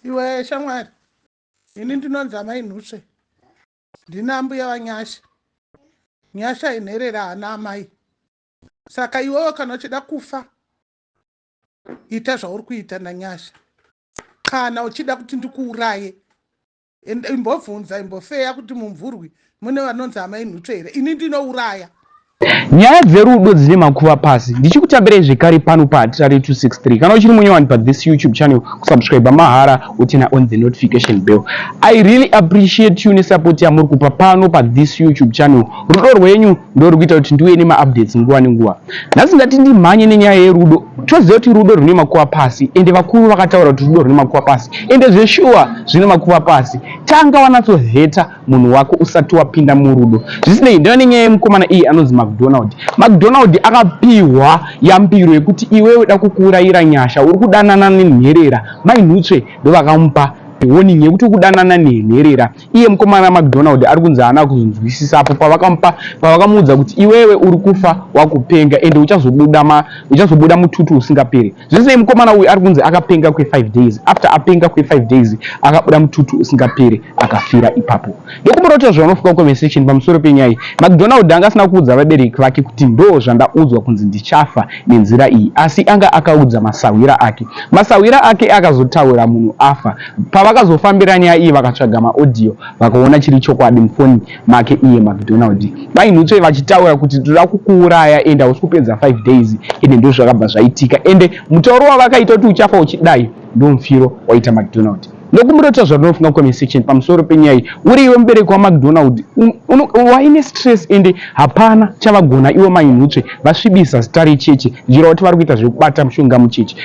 Iwe shamwari, ini ndinonzi mai nusve. Ndina mbuya waNyasha. Nyasha inherera hana amai. Saka iwewe kana uchida kufa, ita zvauri kuita naNyasha. Kana uchida kuti ndikuuraye, imbobvunza imbofeya kuti mumvurwi mune vanonzi amai nhutsve here. Ini ndinouraya. Nyaya dzerudo dzine makuva pasi. Ndichikutambirai zvekare pano paTare 263. Kana uchiri munyowani pa this YouTube channel, kusubscribe mahara utina on the notification bell. I really appreciate you nesupport yamuri kupa pano pa this YouTube channel. Rudo rwenyu ndo rukuita kuti ndiwe nema updates nguva nenguva. Nhasi ndati ndimhanye nenyaya yerudo. Toziva kuti rudo rune makuva pasi ende vakuru vakataura kuti rudo rune makuva pasi. Ende zveshuwa zvine makuva pasi. Tanga wanatsoheta munhu wako usati wapinda murudo. Zvisinei ndiyo nenyaya yemukomana iyi anonzi McDonald akapiwa yambiro yekuti iwewe da kukuurayira Nyasha uri kudanana nenherera. Mai nhutsve ndo vakamupa warning yekuti kudanana nenherera. Iye mukomana McDonald ari kunzi haana kuzonzwisisapo pavakamuudza kuti iwewe uri kufa wakupenga ende uchazobuda mututu usingaperi. Zvese mukomana uyu ari kunzi akapenga kwe5 days. After apenga kwe5 days akabuda mututu usingaperi akafira ipapo. Ndokumborota zvaunofuka comment section pamusoro penyaya. McDonald angasina kuudza vabereki vake kuti ndo zvandaudzwa kunzi ndichafa nenzira iyi, asi anga akaudza masawira ake. Masawira ake akazotaura munhu afa. Pavakazofambira nyaya iyi vakatsvaga maaudio vakaona chiri chokwadi mufoni make iye McDonald. Mai nhutsve vachitaura kuti toda kukuuraya ende hausi kupedza 5 days ende ndo zvakabva zvaitika ende mutauro wavakaita kuti uchafa uchidai ndo mufiro waita McDonald. Ndokumurota zvaunofunga comment section pamusoro penyaya. Uri iwe mubereki waMcDonald waine stress ende hapana chavagona iwe mai nhutsve vasvibisa zita recheche njira kuti vari kuita zvekubata mushonga mucheche.